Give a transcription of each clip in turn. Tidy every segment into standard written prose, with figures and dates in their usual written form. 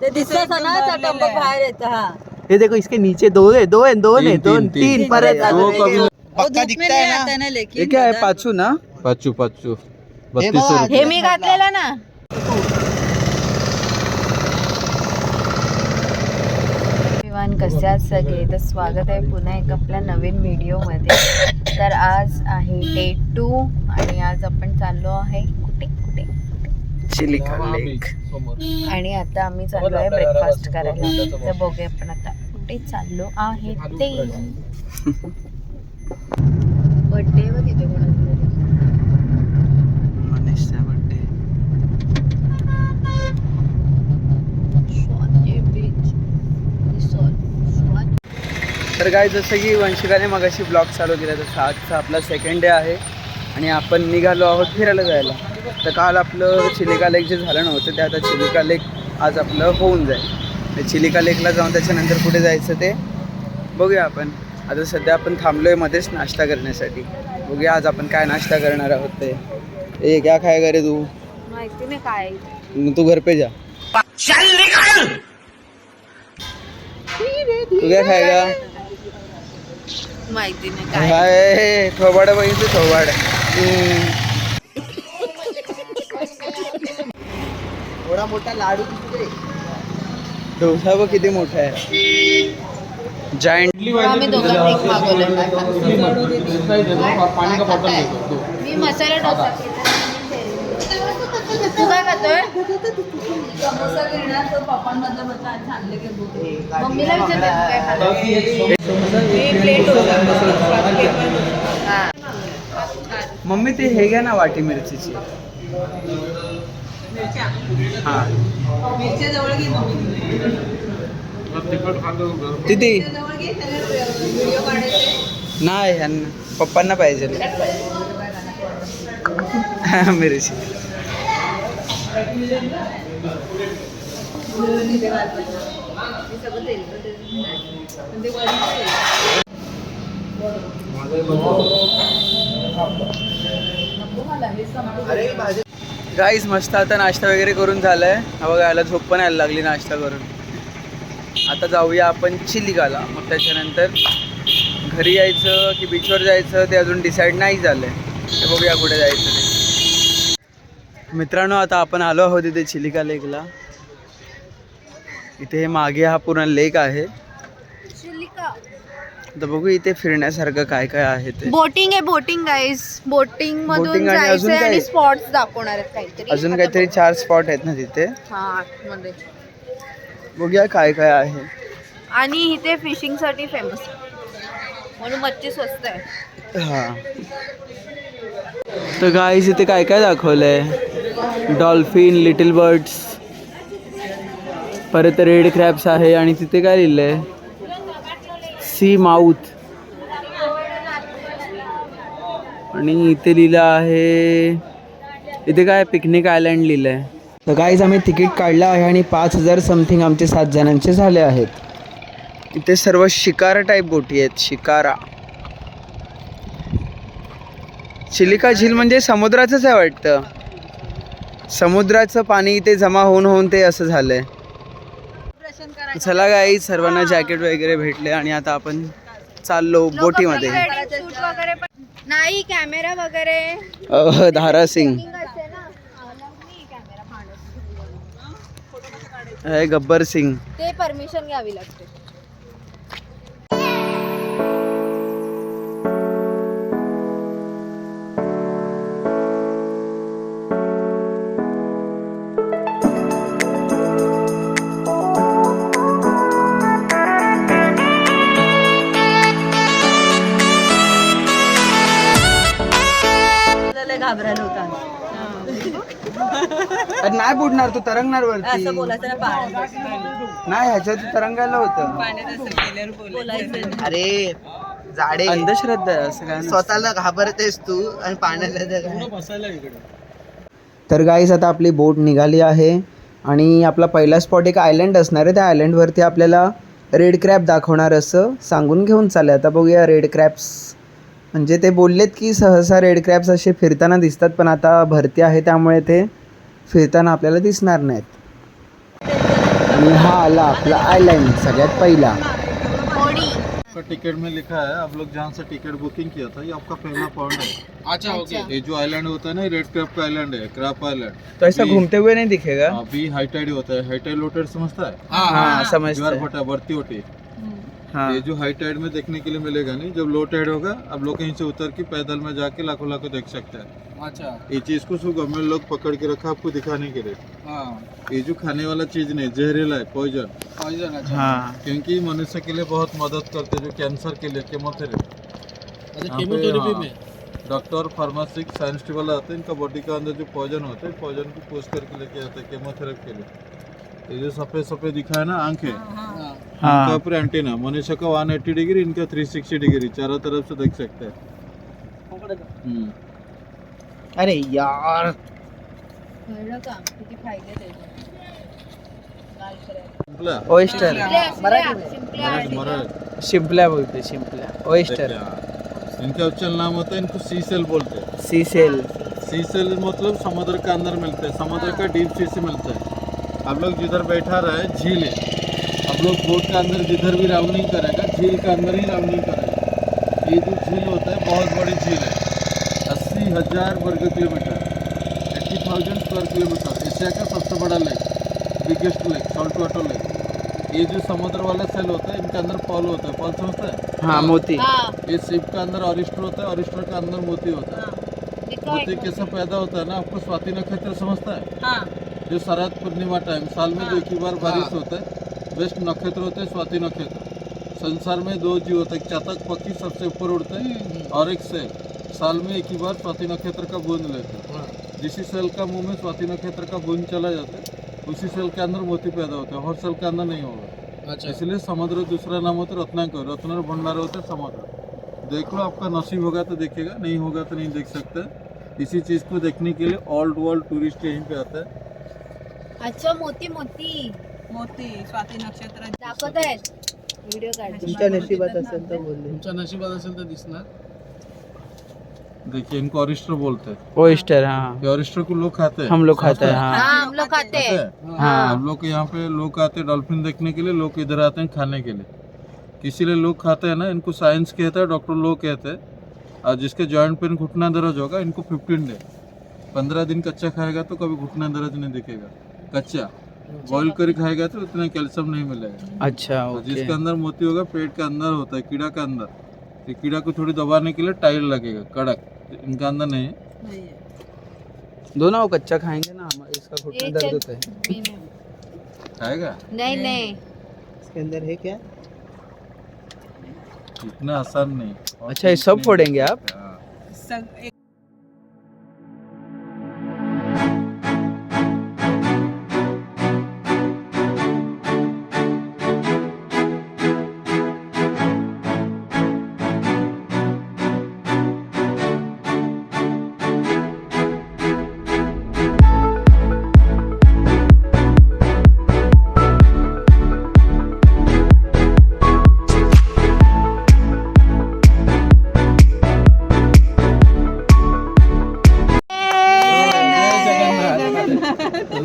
ते दिसत ना त्या टप्पा बाहेर येतं. हा ये देखो इसके नीचे दो है तीन परत पक्का दिखता है ना. ये क्या है पाचू ना पाचू 32 हे मी घातलेलं ना. कसे आहात सगळे. तर स्वागत आहे पुन्हा एक आपल्या नवीन व्हिडिओमध्ये. तर आज आहे डे 2 आणि आज आपण चाललो आहे कुठे चिलिका लेक. आणि आता आम्ही चाललो आहे ब्रेकफास्ट करायला. तर बघूया आपण आता कुठे चाललो आहे ते. बर्थडे व तिथे कोणाचा मनीषचा बर्थडे. तर काय जसं की वंशिकाने मगाशी ब्लॉग चालू केला तसं आजचा आपला सेकंड डे आहे आणि आपण निघालो आहोत फिरायला जायला. तर काल आपलं चिलिका लेक जे झालं नव्हतं ते आता चिलिका लेक आज आपलं होऊन जाईल. तर चिलिका लेकला जाऊन त्याच्यानंतर कुठे जायचं ते बघूया आपण. आता सध्या आपण थांबलो आहे मध्येच नाश्ता करण्यासाठी. बघूया आज आपण काय नाश्ता करणार आहोत ते. ए क्या खाएगा रे तू? माहिती नाही काय. तू घर पे जा. तू क्या खाएगा? माहिती नाही काय. हाय थोबाड बघितलं थोबाड. थोडा मोठा लाडू दिसतोय. डोसा बघ किती मोठा आहे. जायंट. आम्ही दोघं एक मागवलं. मी मसाला डोसा. तू काय खातोय? समोसा घेणार तो पप्पांमधलं म्हटलं आज आणले की मम्मीला विचारते तू काय खाल्लं. प्लेट मम्मी ते हे घ्या ना वाटी मिरचीची. हा मिरच्या जवळ घे तिथे नाही ह्यांना पप्पांना पाहिजे मिरची. गाईस मस्त आता नाश्ता वगैरे करून झालाय. हा बघा याला झोप पण यायला लागली नाश्ता करून. आता जाऊया आपण चिलिकाला. मग त्याच्यानंतर घरी यायचं की बीचवर जायचं ते अजून डिसाईड नाही झालंय. ते बघूया कुठे जायचं ते. मित्रांनो आता आपण आलो आहोत इथे चिलिका लेकला. इथे हे मागे हा पूर्ण लेक आहे. तर बघू इथे फिरण्यासारखं काय काय आहे ते. बोटिंग आहे. बोटिंग गाईस. बोटिंग मधून जायचं आणि स्पॉट्स दाखवणार आहेत काहीतरी. अजून काहीतरी 4 स्पॉट आहेत ना तिथे. हा मध्ये बघूया काय काय आहे. आणि इथे फिशिंग साठी फेमस म्हणून मच्छी स्वस्त आहे. हा तर गाईस इथे काय काय दाखवलंय. डॉल्फिन, लिटिल बर्ड्स, परत रेड क्रॅब्स आहे आणि तिथे काय लिहिलंय सी माउथ. आणि इथे लिहिलं आहे इथे काय पिकनिक आयलँड लिहिलंय. तर गाईज आम्ही तिकीट काढलं आहे आणि 5,000 समथिंग आमचे 7 जणांचे झाले आहेत. इथे सर्व शिकारा टाईप बोटी आहेत. शिकारा. चिलिका झील म्हणजे समुद्राचंच आहे वाटतं. समुद्राचं पाणी इथे जमा होऊन होऊन ते असं झालंय. चला गाईज सर्वांना जॅकेट वगैरे भेटले आणि आता आपण चाललो बोटीमध्ये. नाही कॅमेरा वगैरे. धारा सिंग है गब्बर सिंग. ते परमिशन घ्यावी लागते. घाबरायला होता. नाही बुडणार तू तरंगणार वरती. असं बोलायचं ना पाण्यात. नाही ह्याच्यात तरंगायला होतं. अरे जाडे अंधश्रद्धा आहे असं काय. स्वतःला घाबरतेस तू आणि पाण्याला. तर गाईस आता आपली बोट निघाली आहे आणि आपला पहिला स्पॉट एक आयलँड असणार आहे. त्या आयलँडवरती आपल्याला रेड क्रॅब दाखवणार असं सांगून घेऊन चालले. आता बघूया रेड क्रॅब्स म्हणजे ते बोललेत की सहसा रेड क्रॅब्स असे फिरताना दिसतात, पण आता भरती आहे त्यामुळे ते फिरताना आपल्याला दिसणार नाहीत. आणि हा आला आपला आयलँड सगळ्यात पहिला. का टिकट में लिखा है, आप लोग जहाँ से टिकट बुकिंग किया था ये आपका पहला पॉइंट है. अच्छा ये जो आइलैंड होता है ना रेड क्रैब का आइलैंड है, क्रैप आइलैंड. तो ऐसा घूमते हुए नहीं दिखेगा. अभी हाई टाइड होता है, हाई टाइड लो टाइड समझता है. हाँ समझते ज्वार हैं. भाटा बढ़ती होती. हाँ ये जो हाई टाइड में देखने के लिए मिलेगा नहीं, जब लो टाइड होगा आप लोग कहीं से उतर के पैदल में जाके लाखों लाखों देख सकते हैं. अच्छा ये चीज को सब गवर्नमेंट लोग पकड़ के रखा आपको दिखाने के लिए. ये जो खाने वाला चीज नहीं, जहरीला है, पॉइजन. हाँ क्योंकि मनुष्य के लिए बहुत मदद करते हैं, जो कैंसर के लिए केमोथेरेपी में डॉक्टर फार्मासिस्ट साइंस वाला आते हैं, इनका बॉडी का अंदर जो पॉइजन होता है, पॉइजन को पोस्ट करके लेके आते हैं केमोथेरेपी के लिए. ये जो सफेद सफेद दिखा है ना आंख है, इनका हाँ ऊपर एंटीना, मनुष्य का 180 डिग्री, इनका 360 डिग्री, चारों तरफ से देख सकते हैं. अरे यार कळलं का किती फायदे त्याचे? लाल करायला. शिंपला. ओएस्टर मरड. शिंपल्या बोलते, शिंपल्या ओएस्टर. इनका उच्चल नाम होता है, इनको सी सेल बोलते हैं. C sale. सी सेल मतलब समुद्र के अंदर मिलते हैं, समुद्र का डीप सी से मिलता है. आप लोग जिधर बैठा रहा है झील है, आप लोग बोट के अंदर जिधर भी राउंडिंग करेगा झील के अंदर ही राउंडिंग करेगा. ये जो झील होता है बहुत बड़ी झील है, 80,000 वर्ग किलोमीटर, 80,000 स्क्वायर किलोमीटर. एशिया का सबसे बड़ा लेक, बिगेस्ट लेक, सॉल्ट वाटर लेक. ये जो समुद्र वाला सेल होता है, इनके अंदर पॉल होता है, पॉल समझता है. हाँ मोती. ये शिप के अंदर ऑरिस्टर होता है, ऑरिस्टर के अंदर मोती होता है. मोती कैसे पैदा होता है ना, आपको स्वाति नक्षत्र समझता है. जो शरद पूर्णिमा टाइम साल में जो एक ही बार बारिश होता है, बेस्ट नक्षत्र होते हैं स्वाति नक्षत्र. संसार में दो जीव होते हैं, चातक पक्षी सबसे ऊपर उड़ते हैं, और एक सेल साल में एक ही बार स्वाति नक्षत्र का बूंद लेते हैं. जिस सेल का मुंह में स्वाति नक्षत्र का बूंद चला जाता है, उसी सेल के अंदर मोती पैदा होता है, हर सेल के अंदर नहीं होगा. अच्छा. इसलिए समुद्र दूसरा नाम होता है रत्नाकर, रत्न भंडार होता है समुद्र. देख लो, आपका नसीब होगा तो देखेगा, नहीं होगा तो नहीं देख सकते. इसी चीज को देखने के लिए ऑल वर्ल्ड टूरिस्ट यहीं पे आता है. अच्छा मोती मोती मोती स्वाती नक्षत्र दाखवत आहेत व्हिडिओ काढते. तुमच्या नशिबात असेल तर बोलले. तुमच्या नशिबात असेल तर दिसणार. देखिए इनको ऑरिस्टर बोलते हैं. ओएस्टर. हाँ ये ऑरिस्टर को लोग खाते हैं. हम लोग खाते हैं. हाँ हाँ हम लोग खाते हैं. खाते हैं? हाँ. हम लोग यहाँ पे लोग आते हैं डॉल्फिन देखने के लिए, लोग इधर आते हैं खाने के लिए. इसीलिए लोग खाते हैं ना, इनको साइंस कहता है, डॉक्टर लोग कहते हैं. और जिसके जॉइंट पेन घुटना दर्द होगा, इनको 15 डे 15 दिन कच्चा खाएगा तो कभी घुटना दर्द नहीं दिखेगा. कच्चा बॉईल करी खाएगा तो उतना कैल्शियम नहीं मिलेगा. अच्छा और ओके. जिसके अंदर मोती होगा पेट के अंदर होता है, कीड़ा का अंदर. ये कीड़ा को थोड़ी दबाने के लिए टाइल लगेगा कड़क, इनका अंदर नहीं है. दोनों वो कच्चा खाएंगे ना, हमारे इसका घुटना दर्द होता है. खाएगा. नहीं नहीं इसके अंदर है क्या? इतना आसान नहीं. अच्छा ये सब फोड़ेंगे आप? हाँ. सग-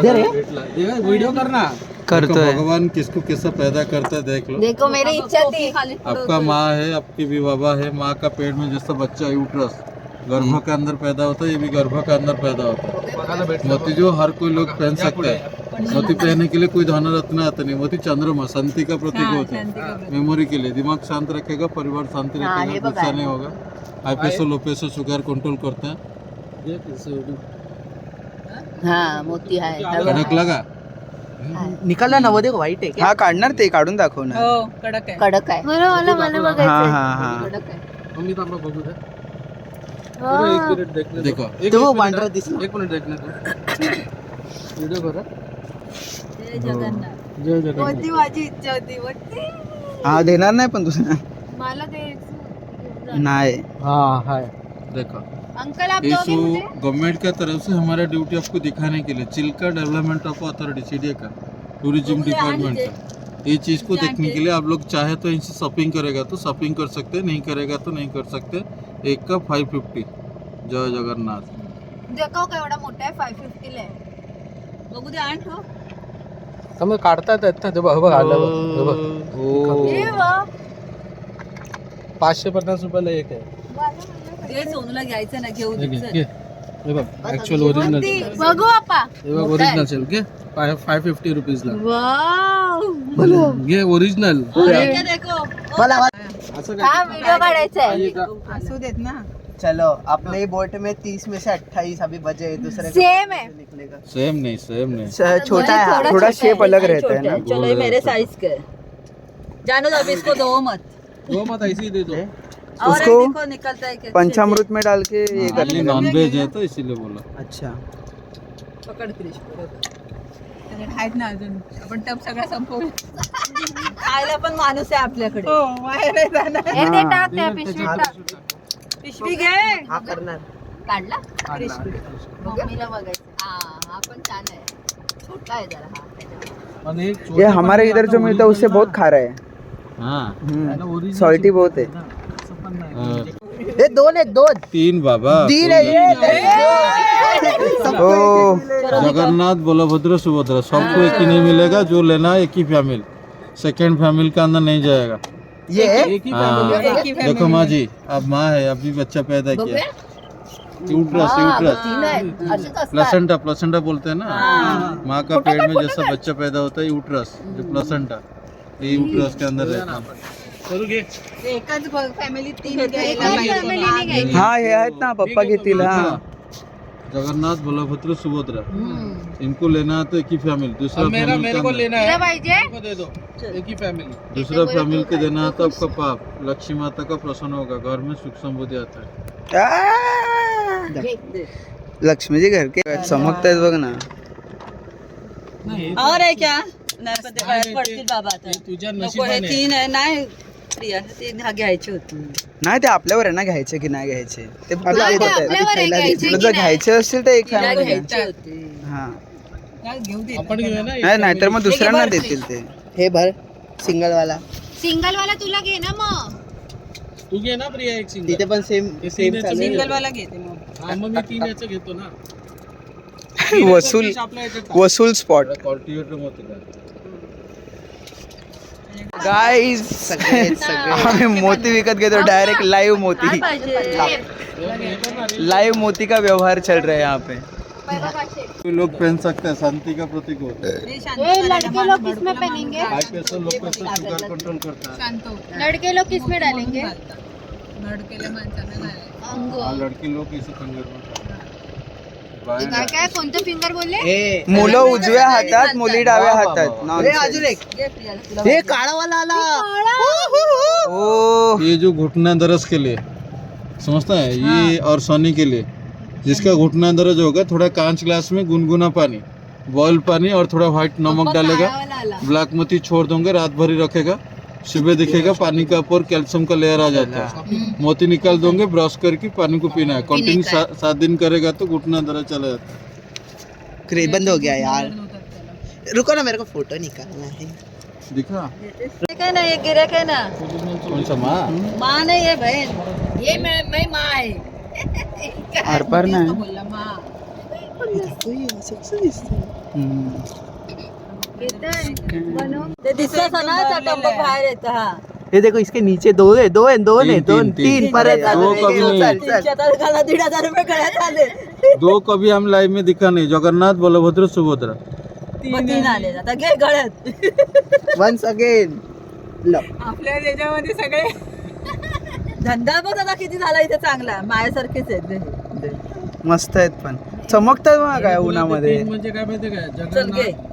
इधर है. व्हिडिओ कर ना. करतोय. भगवान किसको कैसा पैदा करता है देख लो. देखो मेरी इच्छा थी. आपका माँ है, आपकी भी बाबा है. माँ का पेट में जैसा बच्चा यूट्रस गर्भ के अंदर पैदा होता है, ये भी गर्भ के अंदर पैदा होता है. मोती जो हर कोई लोग पहन सकता है. मोती पहनने के लिए कोई धन रत्न आता नहीं. मोती चंद्रमा शांति का प्रतीक होता है, मेमोरी के लिए. दिमाग शांत रखेगा, परिवार शांति हाँ, ये रखेगा, बघा. गुस्सा नहीं होगा. High pressure low pressure sugar control करते हैं. हाँ मोती आहे. कड़क लगा. निकाला ना वो देखो व्हाइट है क्या? हाँ काढणार ते काढून दाखवणार. हो कडक आहे. कडक आहे. मला बघायचं. हाँ हाँ हाँ. कडक आहे. मम्मी थांबा बघू दे. हाँ. एक मिनिट देखने देखो. तो पांढरा दिसला. एक मिनिट देखने तू. व्हिडिओ करा. जय जगन्नाथ. जय जगन्नाथ. मोती माझी इच्छा होती मोती. हा देणार नाही पण तुझं मला ते नाही. हाँ हाय. देखो अंकल आप ये दोगे सो मुझे? गवर्नमेंट का तरफ से हमारा ड्यूटी आपको दिखाने के लिए, Chilka development of authority CDA का, टूरिज्म डिपार्टमेंट का, ये चीज़ को देखने के लिए आप लोग चाहे तो इनसे शॉपिंग करेगा तो शॉपिंग कर सकते हैं, नहीं करेगा तो नहीं कर सकते. एक का 550. जय जगन्नाथ. देखाव का एवढा मोठा आहे 550 ला आहे. बघू दे आण हो. मग काढता येतात ना ते बघ आलं बघ. हे बघ. हे वा. 550 रुपयाला एक आहे. ते सोनूला घ्यायचं ना घेऊ हे दे घे, चल. घे. हे बघ ऍक्च्युअल ओरिजिनल. बघू आपा. हे बघ ओरिजिनल सेल घे 550 रुपीजला. वाव. घे ओरिजिनल. ये देखो. मला असं हा व्हिडिओ काढायचा आहे. असू देत ना. चलो अपने ही बोट में 30 में से 28 अभी बचे, दूसरे सेम है. निकलेगा। सेम नहीं, सेम नहीं. छोटा है, थोड़ा शेप अलग रहता है ना. चलो ये मेरे साइज के जानो अभी इसको दो मत. वो मत ऐसे ही दे दो. और उसको एक देखो निकलता है क्या. पंचामृत में डाल के ये कर ओनली लेगा. नॉनवेज है तो इसीलिए बोला. अच्छा. पकड क्रिश आहेत ना अजून आपण टप सगळा संपवू. खायला पण माणूस आहे आपल्याकडे. हो बाहेर नाही जाणार. हे ते टाक त्या पिशवीत टाक. पिशवी घे. हा करणार. काढला मम्मीला बघायचं. हा हा पण छान आहे. छोटा आहे जरा हा त्याच्यावर. आणि एक ये हमारे इधर जो मिलता है उससे बहुत खारा है. हाँ. सॉल्टी बहुत है. हे दोन आहेत, दोन 3 बाबा. तीन आहे. ओ जगन्नाथ बलभद्र सुभद्रा सबको एक ही नहीं मिलेगा. जो लेना है एक ही फैमिली. सेकेंड फैमिली के अंदर नहीं जाएगा. ये है? हाँ. देखो माँ जी, अब माँ है, अभी बच्चा पैदा किया. यूट्रस, यूट्रस, तीन आहेत. अशीच असतात. प्लेसेंटा, प्लेसेंटा बोलते हैं ना. माँ का पेट में जैसा बच्चा पैदा होता है यूट्रस, जो प्लेसेंटा, ये यूट्रस के अंदर रहता है. एकाच फॅमिली 3 हा हे आहेत ना पप्पा घेतील. हा जगन्नाथ बलभद्र सुभद्रा, इनको लेना है तो एक ही फैमिली. दूसरा मेरा फैमिली मेरे को लेना तुला है. पाहिजे. को दे दो. एक ही फैमिली. दूसरा फैमिली के देना है तो आपका पाप. लक्ष्मी माता का प्रसन्न होगा, घर में सुख समृद्धि आता है. आ! लक्ष्मी जी घर के चमकतायत बघ ना. और आहे क्या नाही पण ते बाहेर पडतील बाबा आता. तुझ्या नको हे नशिबाने. 3 आहे. नाही प्रिया ते घ्यायची होती. नाही ते आपल्यावर आहे ना घ्यायचे की नाही घ्यायचे. ते हा, ते आपल्यावर आहे घ्यायचे तुला की जर नाही. घ्यायचे असतील तर एक तिला फॅमिली घ्यायची होती. हा. घेऊ दे. आपण घेऊया ना. नाही नाहीतर मग दुसऱ्यांना देतील ते. हे भर सिंगल वाला. सिंगल वाला तुला घे ना मग. तू घे ना प्रिया एक सिंगल. तिथे पण सेम हे सेम तीन याचं सिंगल वाला घेते मग. हा मग मी 3 याचं घेतो ना. वसूल आपल्या याच्यात टाक. वसूल स्पॉट. कल्टिवेटर मोती का. गाईज सगळे सगळे आम्ही मोती विकत घेतो डायरेक्ट लाईव्ह मोती. लाइव मोती का व्यवहार चल रहा है यहाँ पे. कोई लोग पहन सकते हैं, शांति का प्रतीक होता है. हे शांत ये लड़के लोग किस में पहनेंगे. High pressure low pressure sugar control करता है. शांत होतं. लड़के लोग किस में डालेंगे. लडकेल्या माणसांना घालायचं. हाँ, लड़की लोग इसे फिंगर में काय काय कोणतं फिंगर बोलले. हे मुलं उजव्या हातात मुली डाव्या हातात. हे अजून एक घे प्रियाला तुला. हे काळा वाला आला. ओ ये जो घुटना दर्द के लिए समझता है, ये और सोने के लिए जिसका घुटना दर्द होगा, थोड़ा कांच ग्लास में गुनगुना पानी, बॉयल पानी और थोड़ा व्हाइट नमक डालेगा. ब्लैक मोती छोड़ दोगे, रात भर ही रखेगा. सुबह दिखेगा पानी का ऊपर कैल्शियम का लेयर आ जाता है. मोती निकाल दोगे, ब्रश करके पानी को पीना है. कंटिन्यू 7 दिन करेगा तो घुटना दर्द चला जाता है. बंद हो गया यार. रुको ना, मेरे को फोटो निकालना है. दिखा हे काय ना, एक गिऱ्हाईक आहे ना. कौन सा माँ. माँ नाही आहे बहीण. ये मैं माँ आहे. आरपार नाही. बोलला माँ. ते दिसत ना त्या टप्प बाहेर येतं. हा ये देखो इसके नीचे दो है, दो है, दोन है, दोन तीन परत दो कभी नहीं. चल, चल. 1,500 रुपये गळ्यात आले. 2 कभी हम लाइव में दिखा नहीं. जगन्नाथ बलभद्र सुभद्रा. 3 आले. आता घे गळ्यात. Once again. आपल्या याच्यामध्ये सगळे धंदा बघ आता किती झाला इथे चांगला. माझ्यासारखेच आहेत घरी. मस्त आहेत पण चमकतात बघा काय उन्हामध्ये. म्हणजे काय माहिती काय चल घे. जगन्नाथ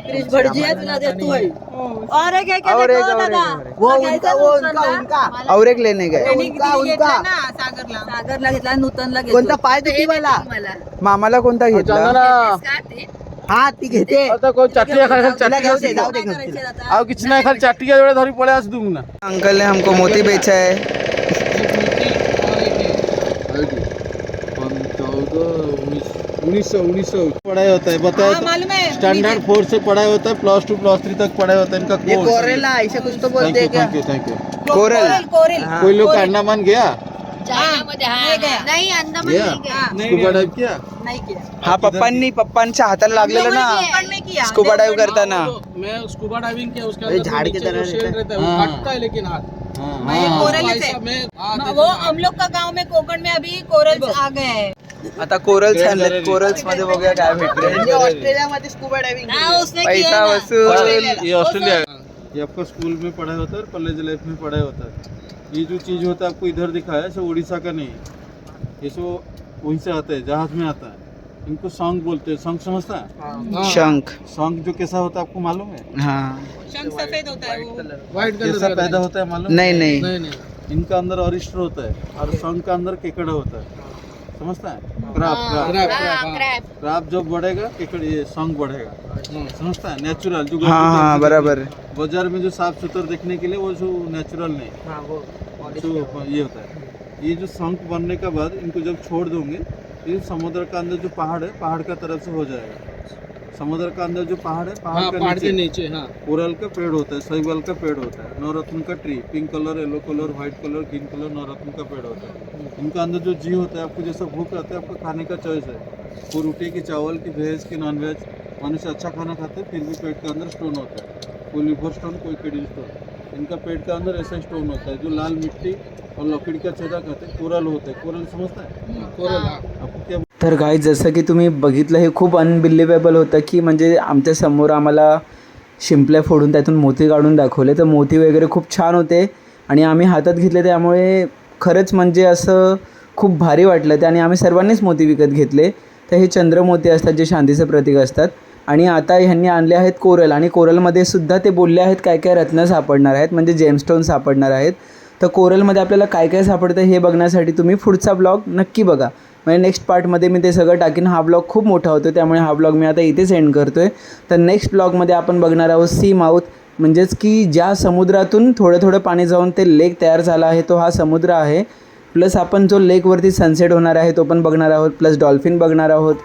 क्रिश भटजी आहे तुला देतो आहे. और एक है क्या और एक, देखो और एक, दादा. और एक. वो उनका, वो उनका, उनका. और एक लेने गए. उनका, उनका. सागरला घेतला, नूतनला घेतला. कोणता पाय दुखी वाला. मामाला कोणता घेतला. हा ती घेते. आता कोण चाटली खाली तिला घेऊ दे, जाऊ दे घेऊ दे. आओ किसी ना खाली चाटी का जोड़े धरी पड़े आज दूंगा. अंकल ने हमको मोती बेचा है. 1900 पढ़ाई होता है. बताया हाँ, मालूम है. स्टैंडर्ड 4 से पढ़ाई होता है, +2 +3 तक पढ़ाई होता है इनका ये कोर्स. कोरेला ऐसे कुछ तो थैंक बोलते यू हैं क्या. Thank you thank you. Coral. Corel कोई लोग अंडमान गया. नाही अंदमान नाही गया. स्कूबा डाइव किया नहीं किया. हा पप्पांच्या हाताला लागलेलं ना कोकण में किया. स्कूबा डाइव करताना. मैं स्कूबा डाइविंग किया उसके अरे अंदर झाड़ तो के नीचे तरह जो शेड रहता है वो हाँ। फटता है लेकिन हाथ मैं कोरल से. वो हम लोग का गांव में कोकण में अभी कोरल आ गए हैं. आता कोरल्स आणलेत. कोरल्स मध्ये बघूया काय भेटते. ऑस्ट्रेलियामध्ये स्कूबा डायव्हिंग उसने किया पैसा ना. वसूल. ये ऑस्ट्रेलिया है. ये आपका स्कूल में पढ़ाई होता है और कॉलेज लाइफ में पढ़ाई होता है. ये जो चीज़ होता है आपको इधर दिखाया है, सो उड़ीसा का नहीं है. ये सो वहीं से आता है, जहाज में आता है. इनको सॉन्ग बोलते हैं. सॉन्ग समझता है? शंख. सॉन्ग जो कैसा होता है आपको मालूम है? हा शंख सफेद होता है वो. व्हाइट कैसा कलर पैदा होता है मालूम? नाही नाही नहीं नहीं इनका अंदर ऑरिस्टर होता है और सॉन्ग का अंदर केकड़ा होता है. समझता है? Crab crap crap crap. Crab जब बढ़ेगा केकड़ ये सॉन्ग बढ़ेगा. समझता है? नेचुरल जो हाँ हाँ बराबर. बाजार में जो साफ सुथरा देखने के लिए वो जो नेचुरल नहीं जो ये होता है. ये जो शंख बनने के बाद इनको जब छोड़ दोगे ये समुद्र का अंदर जो पहाड़ है पहाड़ का तरफ से हो जाएगा. समुद्र का अंदर जो पहाड़ है हाँ पहाड़ पहाड़ का के नीचे नीचे हाँ कोरल का पेड़ होता है, शैवाल का पेड़ होता है, नवरत्न का tree, pink colour, yellow colour, white colour, green colour, नवरत्न का पेड़ होता है. इनका अंदर जो जी होता है आपको जैसा भूख रहता है आपको खाने का चॉइस है. कोई रोटी की, चावल की, वेज की, नॉन वेज. मनुष्य अच्छा खाना खाते हैं फिर भी पेट के अंदर स्टोन होता है. कोई लिवर स्टोन, कोई किडनी स्टोन. इनका पेट के अंदर ऐसा स्टोन होता है जो लाल मिट्टी और लकड़ी का छेदा खाते हैं. कोरल होता है. कोरल समझता है कोरल हाँ आपको क्या? तर काय जसं की तुम्ही बघितलं हे खूप अनबिलिव्हेबल होतं की म्हणजे आमच्या समोर आम्हाला शिंपल्या फोडून त्यातून मोती काढून दाखवले. तर मोती वगैरे खूप छान होते आणि आम्ही हातात घेतले त्यामुळे खरंच म्हणजे असं खूप भारी वाटलं ते आणि आम्ही सर्वांनीच मोती विकत घेतले. तर हे चंद्रमोती असतात जे शांतीचं प्रतीक असतात. आणि आता ह्यांनी आणले आहेत कोरल आणि कोरलमध्ये सुद्धा ते बोलले आहेत काय काय रत्न सापडणार आहेत म्हणजे जेमस्टोन सापडणार आहेत. तर कोरलमध्ये आपल्याला काय काय सापडतं हे बघण्यासाठी तुम्ही पुढचा ब्लॉग नक्की बघा. म्हणजे नेक्स्ट पार्टमध्ये मी ते सगळं टाकीन. हा ब्लॉग खूप मोठा होतो त्यामुळे हा ब्लॉग मी आता इथेच एंड करतो आहे. तर नेक्स्ट ब्लॉगमध्ये आपण बघणार आहोत सी माउथ म्हणजेच की ज्या समुद्रातून थोडं थोडं पाणी जाऊन ते लेक तयार झाला आहे तो हा समुद्र आहे. प्लस आपण जो लेकवरती सनसेट होणार आहे तो पण बघणार आहोत. प्लस डॉल्फिन बघणार आहोत.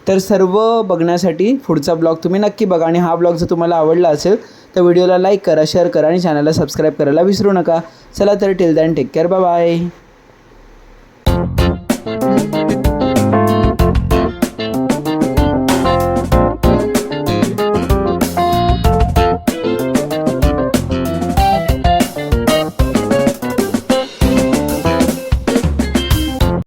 तर सर्व बघण्यासाठी पुढचा ब्लॉग तुम्ही नक्की बघा. आणि हा ब्लॉग जर तुम्हाला आवडला असेल तर व्हिडिओला लाईक करा, शेअर करा आणि चॅनलला सबस्क्राईब करायला विसरू नका. चला तर till then take care, bye bye.